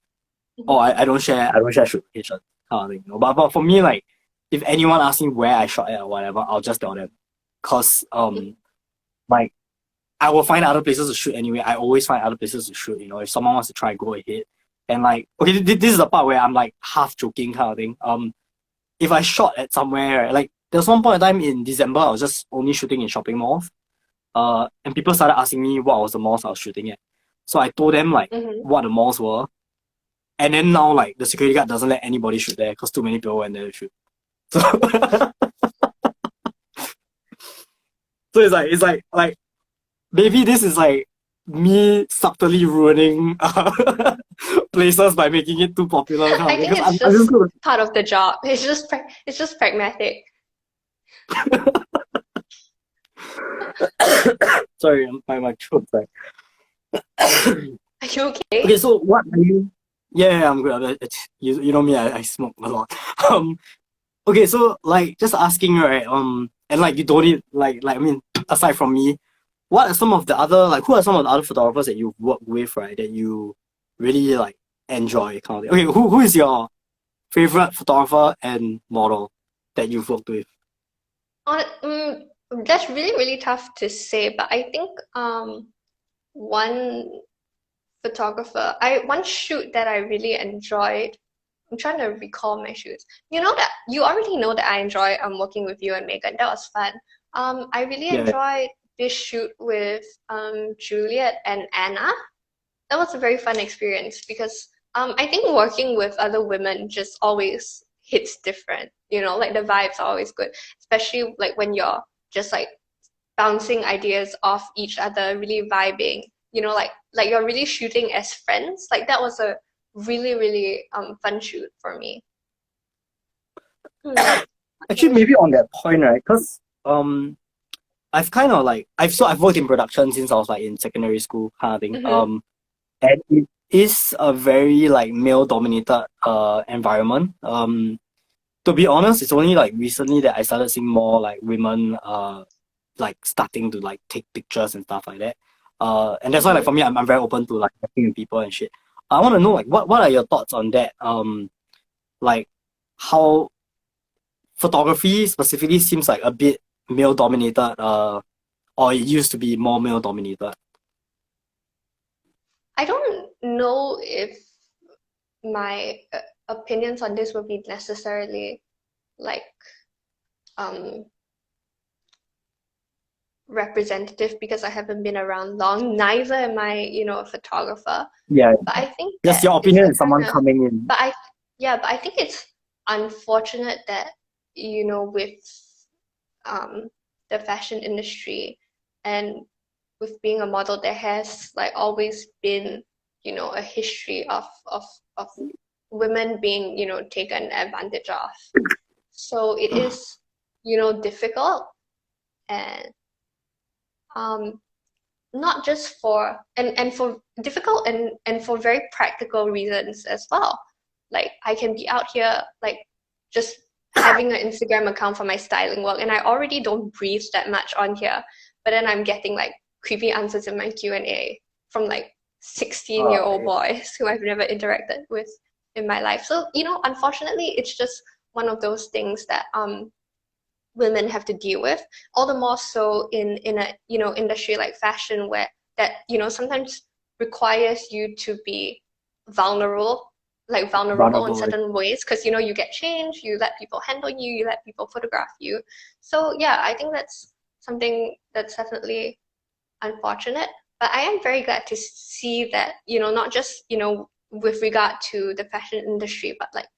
oh, I don't share shoot location kind of thing. But for me, like if anyone asks me where I shot at or whatever, I'll just tell them. Cause like I will find other places to shoot anyway. I always find other places to shoot, if someone wants to try, go ahead. And like, okay, this is the part where I'm like half joking kind of thing. If I shot at somewhere, right, like there was one point in time in December, I was just only shooting in shopping malls. And people started asking me what was the malls I was shooting at. So I told them like Mm-hmm. what the malls were. And then now like the security guard doesn't let anybody shoot there because too many people went there to shoot. So so it's like maybe this is like me subtly ruining places by making it too popular kind I of thing. think Because it's I'm just just gonna part of the job. It's just pragmatic. sorry, my throat's like Are you okay? okay. So what are you? Yeah, I'm good. You know me, I smoke a lot. Um, okay, so like just asking, right? And like you don't need like I mean, aside from me, what are some of the other like who are some of the other photographers that you've worked with, right? That you really like enjoy kind of thing? Okay, who is your favorite photographer and model that you've worked with? On, that's really, really tough to say, but I think one one shoot that I really enjoyed. I'm trying to recall my shoots. You already know that I enjoy working with you and Megan. That was fun. I really Yeah, enjoyed this shoot with Juliet and Anna. That was a very fun experience because I think working with other women just always hits different. Like the vibes are always good, especially like when you're just like bouncing ideas off each other, really vibing. Like you're really shooting as friends. Like that was a really, really fun shoot for me. Hmm. actually, maybe on that point, right? Because I've kind of like I've worked in production since I was like in secondary school kind of thing. Mm-hmm. and it is a very like male dominated environment. To be honest, it's only like recently that I started seeing more like women like starting to like take pictures and stuff like that. And that's why like Mm-hmm. for me, I'm very open to like working with people and shit. I want to know like what are your thoughts on that? Like how photography specifically seems like a bit male dominated. Or it used to be more male dominated. I don't know if my opinions on this will be necessarily like um representative because I haven't been around long. Neither am I, a photographer. Yeah, But I think just that your it's opinion like is kind someone of, coming in. but I, yeah, but I think it's unfortunate that, with um the fashion industry and with being a model, there has like always been, a history of women being, taken advantage of. So it is, difficult and um not just for and for difficult and for very practical reasons as well. Like I can be out here like just having an Instagram account for my styling work, and I already don't breathe that much on here, but then I'm getting like creepy answers in my Q&A from like 16-year-old boys who I've never interacted with in my life. So, unfortunately, it's just one of those things that women have to deal with, all the more so in a industry like fashion where that sometimes requires you to be vulnerable, like vulnerable in Vulnerable. certain ways, because you get changed, you let people handle you, you let people photograph you. So yeah, I think that's something that's definitely unfortunate, but I am very glad to see that, not just, with regard to the fashion industry, but like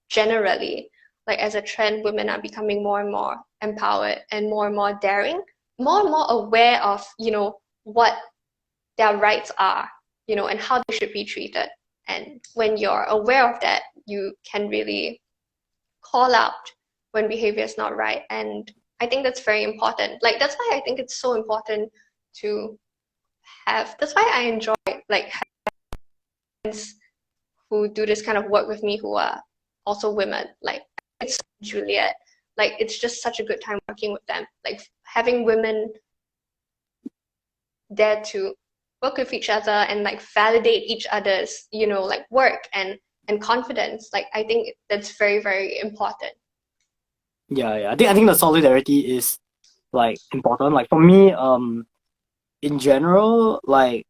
generally, like as a trend, women are becoming more and more empowered and more daring, more and more aware of, what their rights are, and how they should be treated. And when you're aware of that, you can really call out when behavior is not right. And I think that's very important. Like that's why I think it's so important to that's why I enjoy like friends who do this kind of work with me who are also women. Like it's Juliet. Like it's just such a good time working with them. Like having women there to work with each other and like validate each other's, like work and confidence. Like I think that's very, very important. Yeah. I think the solidarity is like important. Like for me, in general, like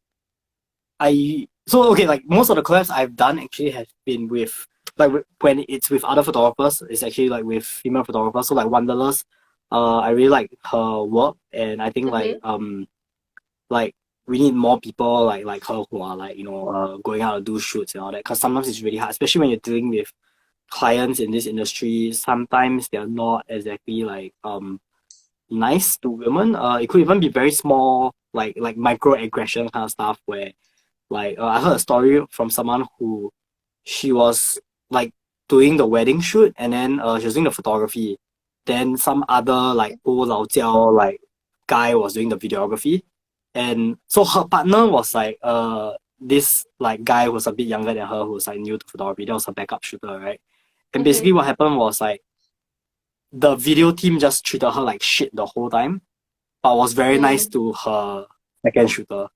like most of the collabs I've done actually have been with when it's with other photographers, it's actually like with female photographers. So like Wanderlust, I really like her work, and I think Mm-hmm. like we need more people like her who are like going out to do shoots and all that. Because sometimes it's really hard, especially when you're dealing with clients in this industry. Sometimes they're not exactly like nice to women. It could even be very small like microaggression kind of stuff where like I heard a story from someone who she was like doing the wedding shoot, and then she was doing the photography. Then some other like old lao jiao like guy was doing the videography, and so her partner was like this like guy who was a bit younger than her, who was like new to photography. That was her backup shooter, right? And Mm-hmm. basically what happened was like the video team just treated her like shit the whole time, but was very nice Mm. to her second shooter.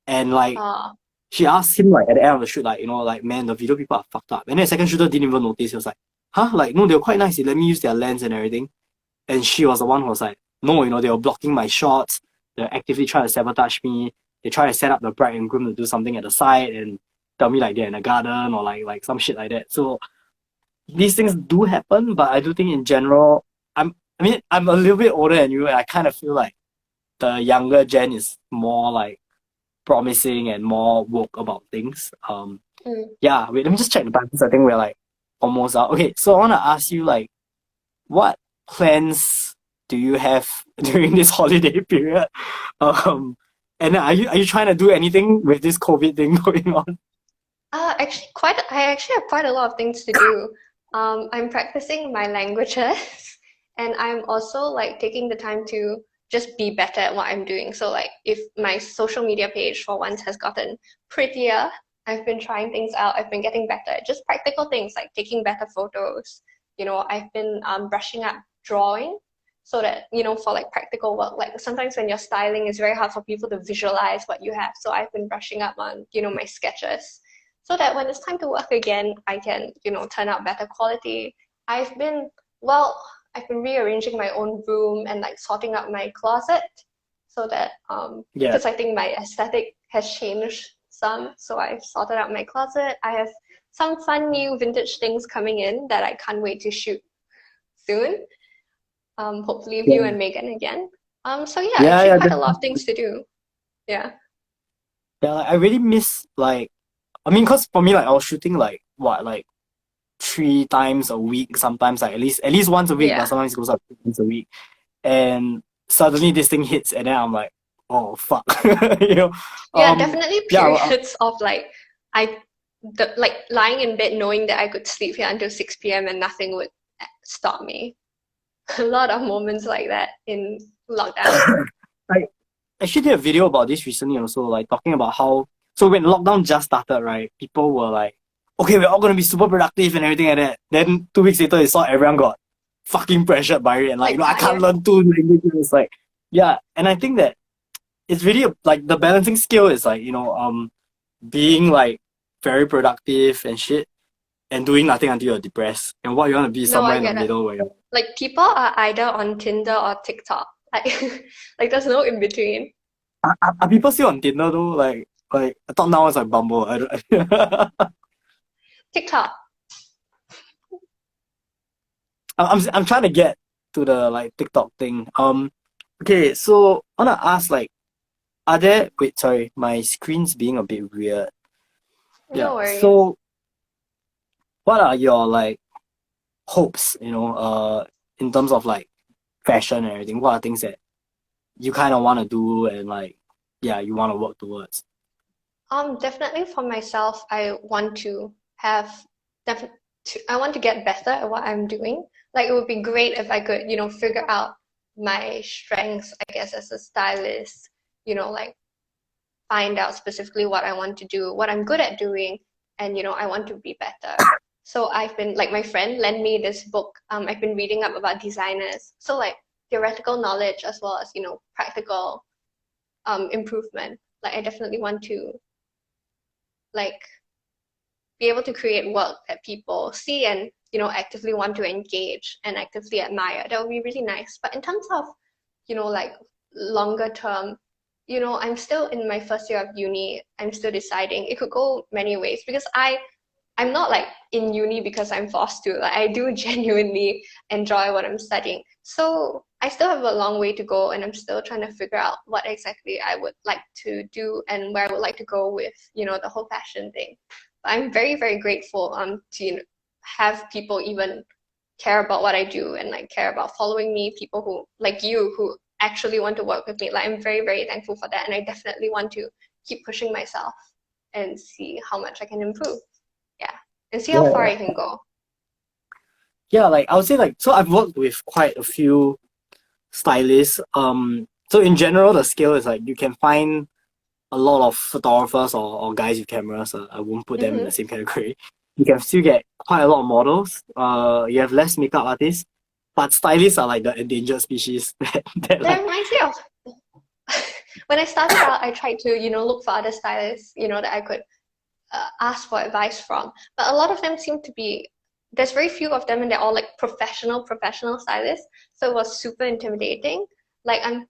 And like Uh, she asked him like at the end of the shoot, like, like, man, the video people are fucked up. And then the second shooter didn't even notice. He was like, huh? Like, no, they were quite nice. They let me use their lens and everything. And she was the one who was like, no, they were blocking my shots. They're actively trying to sabotage me. They try to set up the bride and groom to do something at the side and tell me like they're in a garden or like some shit like that. So these things do happen, but I do think in general, I'm a little bit older than you, and I kind of feel like the younger gen is more like promising and more woke about things. mm. Yeah, wait, let me just check the time because I think we're like almost out. Okay, so I want to ask you like, what plans do you have during this holiday period? And are you trying to do anything with this COVID thing going on? I actually have quite a lot of things to do. I'm practicing my languages, and I'm also like taking the time to just be better at what I'm doing. So like if my social media page for once has gotten prettier, I've been trying things out. I've been getting better at just practical things like taking better photos. I've been brushing up drawing so that, for like practical work, like sometimes when you're styling, it's very hard for people to visualize what you have. So I've been brushing up on, my sketches so that when it's time to work again, I can, turn out better quality. I've been rearranging my own room and like sorting out my closet so that because I think my aesthetic has changed some. So I've sorted out my closet. I have some fun new vintage things coming in that I can't wait to shoot soon. Hopefully with you and Megan again. So actually quite a lot of things to do. Yeah. Yeah, like I really miss because for me, like I was shooting like 3 times a week, sometimes like at least once a week, but sometimes it goes up 2 times a week. And suddenly this thing hits, and then I'm like, oh fuck, Definitely periods of like lying in bed knowing that I could sleep here until 6 p.m. and nothing would stop me. A lot of moments like that in lockdown. I actually did a video about this recently also, like talking about how when lockdown just started, right, people were like, okay, we're all gonna be super productive and everything like that. Then 2 weeks later, they saw everyone got fucking pressured by it, and I can't learn 2 languages. Like, and I think that it's really like the balancing skill is like being like very productive and shit, and doing nothing until you're depressed. And what you want to be somewhere in the middle where you're like people are either on Tinder or TikTok. Like there's no in between. Are people still on Tinder though? Like I thought now it's like Bumble. I don't. TikTok. I'm trying to get to the like TikTok thing. Okay, so I wanna ask sorry, my screen's being a bit weird. No worries. So what are your like hopes, in terms of like fashion and everything? What are things that you kind of want to do and you want to work towards? Definitely for myself, I want to I want to get better at what I'm doing. Like it would be great if I could, figure out my strengths, I guess, as a stylist, like find out specifically what I want to do, what I'm good at doing, and, I want to be better. So I've been, like my friend lent me this book. I've been reading up about designers. So like theoretical knowledge as well as, practical improvement. Like I definitely want to like be able to create work that people see and, actively want to engage and actively admire. That would be really nice. But in terms of, like longer term, I'm still in my first year of uni. I'm still deciding. It could go many ways because I'm not like in uni because I'm forced to. Like I do genuinely enjoy what I'm studying. So I still have a long way to go, and I'm still trying to figure out what exactly I would like to do and where I would like to go with, the whole fashion thing. But I'm very, very grateful to have people even care about what I do and like care about following me, people who like you who actually want to work with me. Like I'm very, very thankful for that, and I definitely want to keep pushing myself and see how much I can improve. And see how far I can go. Yeah, like I would say so I've worked with quite a few stylists. So in general the skill is like you can find a lot of photographers or guys with cameras. I won't put them in the same category. You can still get quite a lot of models. You have less makeup artists, but stylists are like the endangered species. That reminds me of when I started out, I tried to look for other stylists that I could ask for advice from, but a lot of them seem to be, there's very few of them and they're all like professional stylists, so it was super intimidating. Like I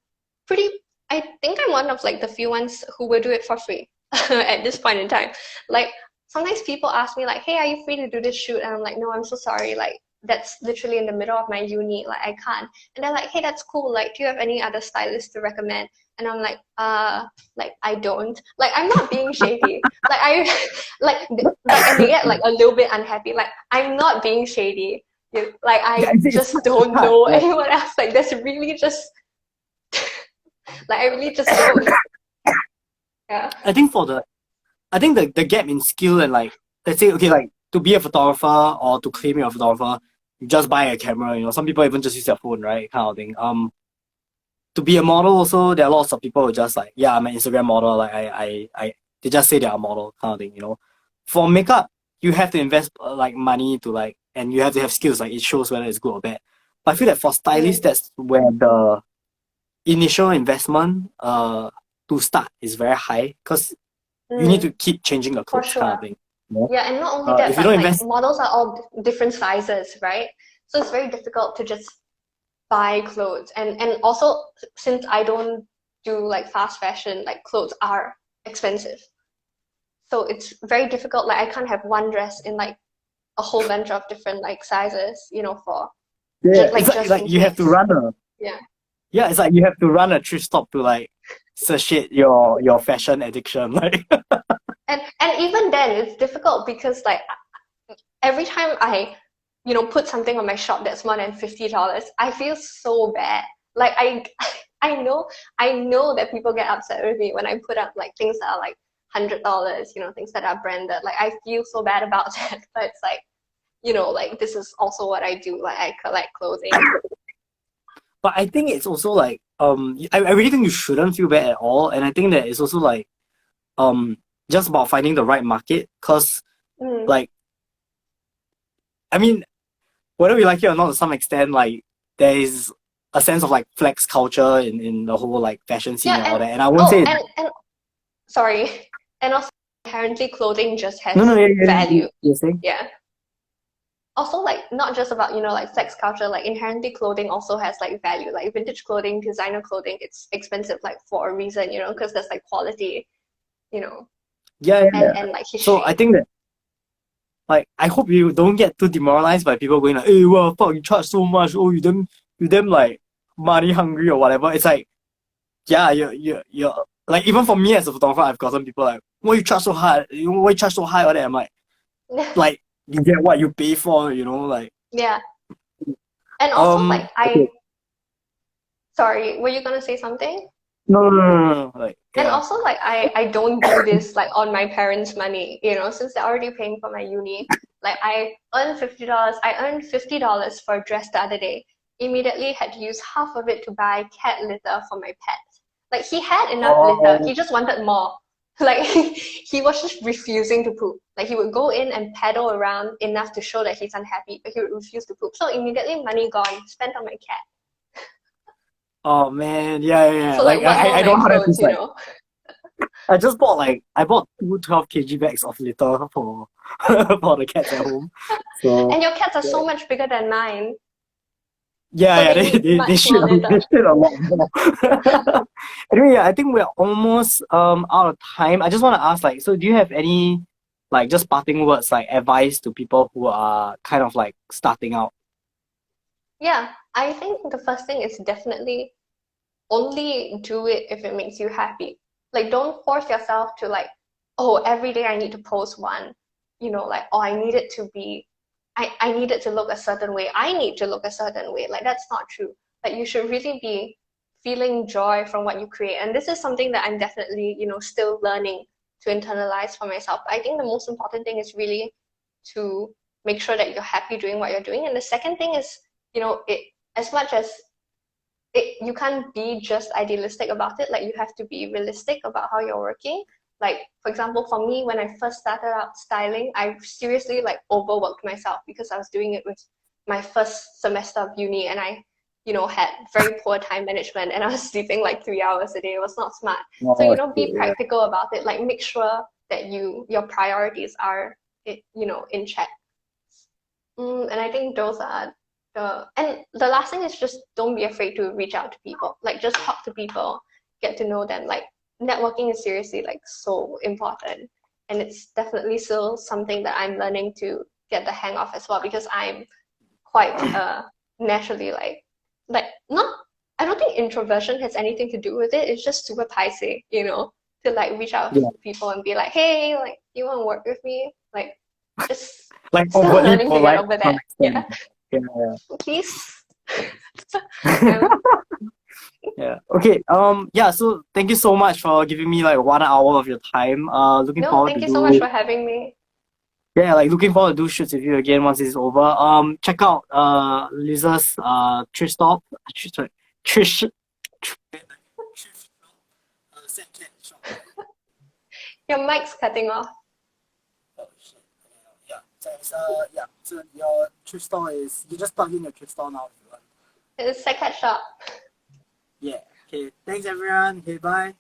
think I'm one of like the few ones who will do it for free at this point in time. Like sometimes people ask me like, hey, are you free to do this shoot? And I'm like, no, I'm so sorry, like that's literally in the middle of my uni, like I can't. And they're like, hey, that's cool, like do you have any other stylists to recommend? And I'm like I don't. Like I'm not being shady. Like I and they get like a little bit unhappy. Like I'm not being shady. Like I just don't know anyone else. Like that's really just like I really just don't. Yeah. I think the gap in skill and like let's say okay, like to be a photographer or to claim you're a photographer, you just buy a camera, some people even just use their phone, right? Kind of thing. to be a model also, there are lots of people who just like, yeah, I'm an Instagram model. Like I they just say they're a model kind of thing, you know. For makeup, you have to invest like money to like, and you have to have skills. Like it shows whether it's good or bad. But I feel that for stylists, that's where the initial investment to start is very high because you need to keep changing the For clothes kind of sure. thing. You know? Yeah, and not only that, If you but don't like invest, models are all different sizes, right? So it's very difficult to just buy clothes. And also since I don't do like fast fashion, like clothes are expensive. So it's very difficult. Like I can't have one dress in like a whole bunch of different like sizes, you know, for yeah, just it's like like, just like in you have to case. run a Yeah. yeah, it's like you have to run a thrift stop to like satiate your fashion addiction. Like And even then it's difficult because like every time I, you know, put something on my shop that's more than $50, I feel so bad. Like I know that people get upset with me when I put up like things that are like $100, you know, things that are branded. Like I feel so bad about that. But it's like, you know, like this is also what I do. Like I collect clothing. but I think it's also like I really think you shouldn't feel bad at all. And I think that it's also like just about finding the right market. Cause Mm. like I mean, whether we like it or not to some extent, like there is a sense of like flex culture in the whole like fashion scene Yeah, and all and that. And I won't say oh, it's and sorry, and also inherently clothing just no has no value. you're saying? Yeah. Also, like not just about, you know, like flex culture, like inherently clothing also has like value. Like vintage clothing, designer clothing, it's expensive like for a reason, you know, because there's like quality, you know, Yeah. and like So I history. think that like I hope you don't get too demoralized by people going like, hey, well, fuck, you charge so much. Oh, you damn like money hungry or whatever. It's like, yeah, you're like even for me as a photographer, I've gotten people like, why you charge so high? Why you charge so high? All that. I'm like you get what you pay for, you know, like Yeah. And also like okay. sorry, were you gonna say something? No. Like And yeah. also like I don't do this like on my parents' money, you know, since they're already paying for my uni. Like I earned $50. I earned $50 for a dress the other day. Immediately had to use half of it to buy cat litter for my pet. Like he had enough litter, Oh, he just wanted more. Like he was just refusing to poop. Like he would go in and paddle around enough to show that he's unhappy, but he would refuse to poop. So immediately money gone, spent on my cat. oh man, yeah. So like Like what more I my know how that clothes, feels you like. know? I bought two 12 kg bags of litter for for the cats at home. So And your cats are yeah. so much bigger than mine. So Yeah, they need they much should more they litter. should a lot more. Anyway, yeah, I think we're almost out of time. I just want to ask, like, so do you have any like just parting words, like advice to people who are kind of like starting out? Yeah, I think the first thing is definitely only do it if it makes you happy. Like don't force yourself to like, oh, every day I need to post one. You know, like, oh, I need it to be I need it to look a certain way. I need to look a certain way. Like that's not true. Like you should really be feeling joy from what you create. And this is something that I'm definitely, you know, still learning to internalize for myself. I think the most important thing is really to make sure that you're happy doing what you're doing. And the second thing is, you know, it as much as you can't be just idealistic about it, like you have to be realistic about how you're working. Like for example, for me, when I first started out styling, I seriously like overworked myself because I was doing it with my first semester of uni, and I, you know, had very poor time management, and I was sleeping like 3 hours a day. It was not smart. So, Oh you know, be shit, yeah. practical about it. Like make sure that your priorities are, you know, in check. And I think those are and the last thing is just don't be afraid to reach out to people. Like just talk to people, get to know them. Like networking is seriously like so important. And it's definitely still something that I'm learning to get the hang of as well, because I'm quite naturally like not I don't think introversion has anything to do with it. It's just super paiseh, you know, to like reach out Yeah. to people and be like, hey, like you want to work with me? Like just Like still overly learning to get polite over to some that. Yeah. extent. Yeah. Please. Yeah. Yeah. Okay. Yeah. So thank you so much for giving me like 1 hour of your time. Looking No, forward to thank you so much do for having me. yeah, like looking forward to do shoots with you again once it's over. Check out Liza's Trish stop. Trish, sorry, Trish Your mic's cutting off. Oh shit. Yeah. So it's, yeah. So your thrift store is, you just plug in your thrift store now if you want. It's a cat shop. Yeah. Okay. Thanks everyone. Okay. Bye.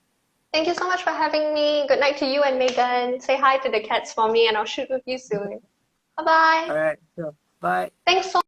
Thank you so much for having me. Good night to you and Megan. Say hi to the cats for me and I'll shoot with you soon. Bye-bye. All right. Sure. Bye. Thanks so